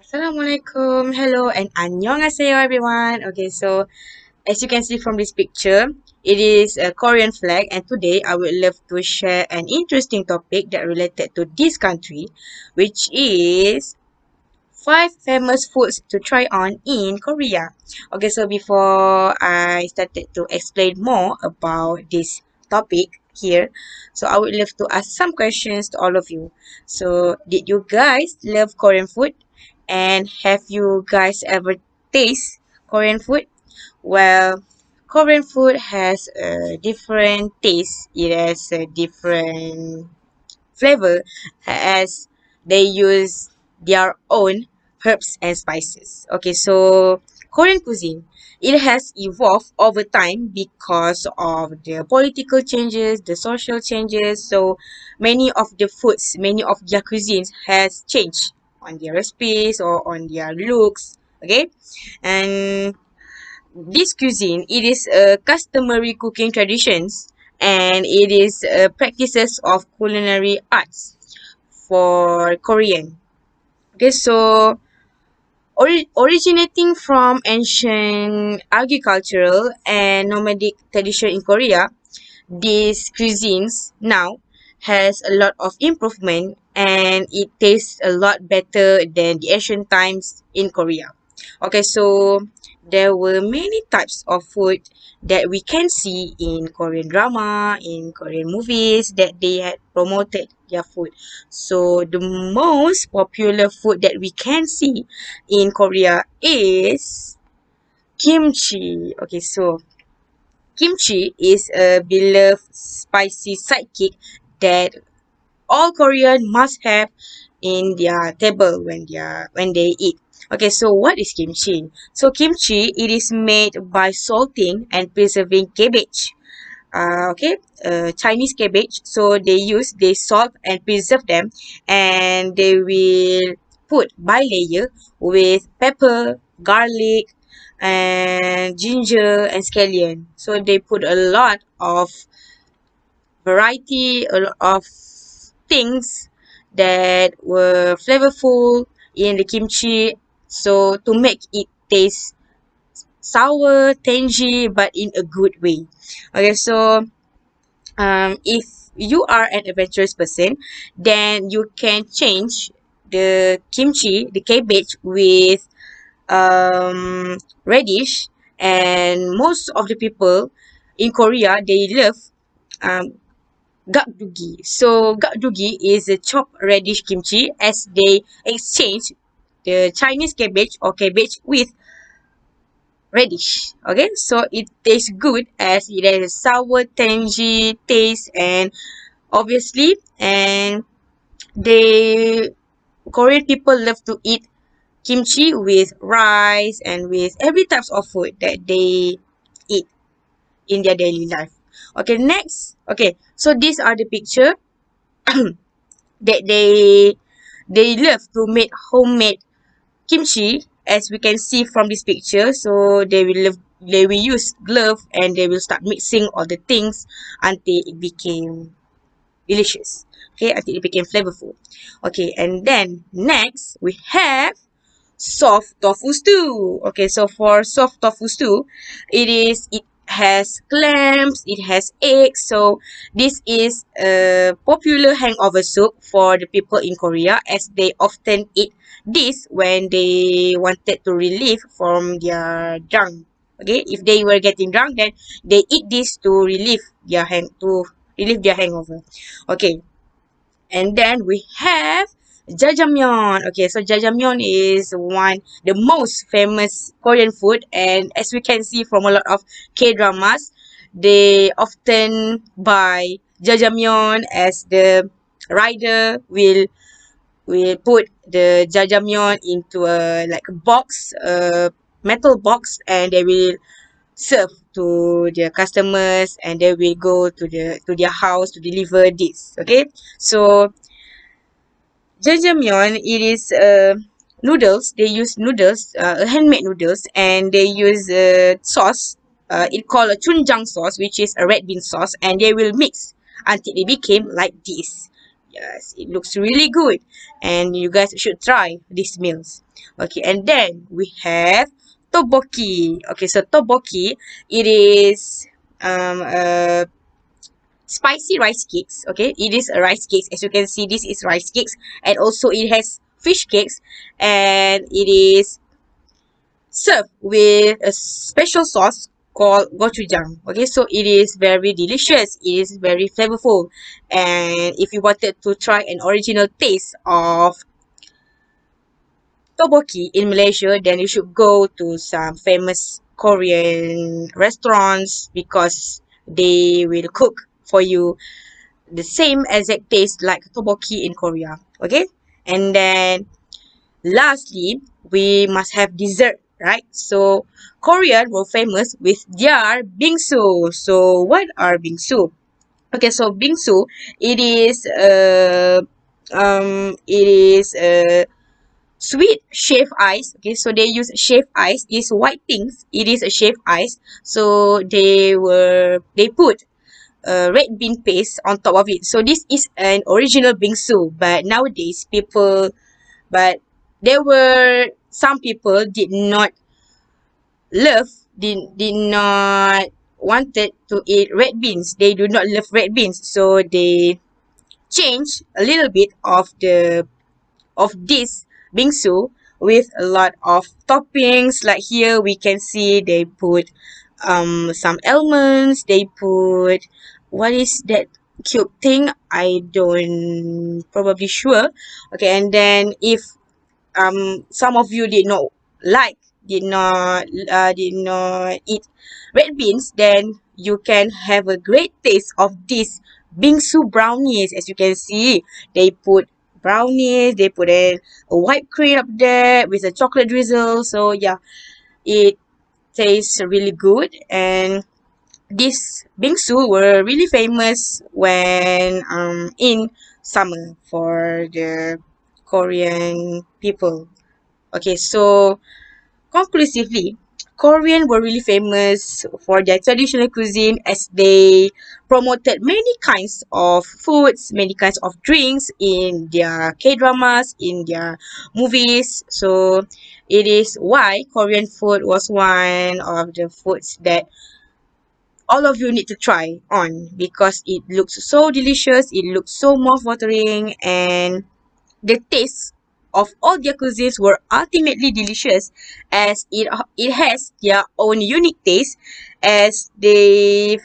Assalamualaikum, hello and annyeonghaseyo everyone. Okay, so as you can see from this picture, it is a Korean flag and today I would love to share an interesting topic that related to this country, which is 5 famous foods to try on in Korea. Okay, so before I started to explain more about this topic here, so I would love to ask some questions to all of you. So, did you guys love Korean food? And have you guys ever taste Korean food? Well, Korean food has a different taste. It has a different flavor as they use their own herbs and spices. Okay, so Korean cuisine, it has evolved over time because of the political changes, the social changes. So many of the foods, many of their cuisines has changed on their recipes or on their looks. Okay, and this cuisine, it is a customary cooking traditions and it is practices of culinary arts for Korean. Okay, so originating from ancient agricultural and nomadic tradition in Korea, these cuisines now has a lot of improvement and it tastes a lot better than the ancient times in Korea. Okay, so there were many types of food that we can see in Korean drama, in Korean movies that they had promoted their food. So the most popular food that we can see in Korea is kimchi. Okay, so kimchi is a beloved spicy sidekick that all Korean must have in their table when they eat. Okay, so what is kimchi? So kimchi, it is made by salting and preserving cabbage. Chinese cabbage. So they salt and preserve them, and they will put by layer with pepper, garlic, and ginger and scallion. So they put a lot of variety, a lot of things that were flavorful in the kimchi. So to make it taste sour, tangy, but in a good way. Okay, so if you are an adventurous person, then you can change the kimchi, the cabbage with radish, and most of the people in Korea they love um gakdugi. So gakdugi is a chopped radish kimchi as they exchange the Chinese cabbage or cabbage with radish. Okay, so it tastes good as it has a sour, tangy taste, and obviously, and they Korean people love to eat kimchi with rice and with every types of food that they eat in their daily life. Okay, next. Okay, so these are the picture that they love to make homemade kimchi as we can see from this picture. So they will use glove and they will start mixing all the things until it became delicious. Okay, until it became flavorful. Okay, and then next we have soft tofu stew. Okay, so for soft tofu stew, it has clams, it has eggs. So this is a popular hangover soup for the people in Korea as they often eat this when they wanted to relieve from their drunk. Okay, if they were getting drunk, then they eat this to relieve their hangover. Okay, and then we have jajangmyeon. Okay, so jajangmyeon is the most famous Korean food, and as we can see from a lot of K dramas, they often buy jajangmyeon as the rider will put the jajangmyeon into a like a box, a metal box, and they will serve to their customers, and they will go to their house to deliver this. Okay, so jajangmyeon, it is noodles. They use noodles, handmade noodles, and they use sauce. It called a chunjang sauce, which is a red bean sauce, and they will mix until it became like this. Yes, it looks really good, and you guys should try these meals. Okay, and then we have tteokbokki. Okay, so tteokbokki, it is spicy rice cakes. Okay, it is a rice cakes. As you can see, this is rice cakes, and also it has fish cakes, and it is served with a special sauce called gochujang. Okay, so it is very delicious. It is very flavorful, and if you wanted to try an original taste of tteokbokki in Malaysia, then you should go to some famous Korean restaurants because they will cook for you the same exact taste like tteokbokki in Korea. Okay, and then lastly, we must have dessert, right? So Korean were famous with their bingsu. So what are bingsu? Okay, so bingsu, it is sweet shaved ice. Okay, so they use shaved ice. These white things, it is a shaved ice. So they put red bean paste on top of it. So this is an original bingsu, but nowadays but there were some people did not wanted to eat red beans. They do not love red beans, so they changed a little bit of this bingsu with a lot of toppings. Like here we can see they put some almonds. They put, what is that cube thing? I don't probably sure. Okay, and then if some of you like did not eat red beans, then you can have a great taste of this bingsu brownies. As you can see, they put brownies, they put a white cream up there with a chocolate drizzle. So yeah, it tastes really good, and these bingsu were really famous when in summer for the Korean people. Okay, so conclusively, Korean were really famous for their traditional cuisine as they promoted many kinds of foods, many kinds of drinks in their K-dramas, in their movies. So it is why Korean food was one of the foods that all of you need to try on because it looks so delicious, it looks so mouth-watering, and the taste of all their cuisines were ultimately delicious as it has their own unique taste as they've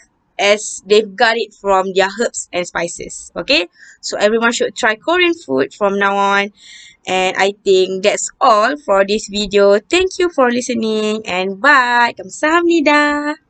got it from their herbs and spices. Okay, so everyone should try Korean food from now on, and I think that's all for this video. Thank you for listening, and bye. 감사합니다.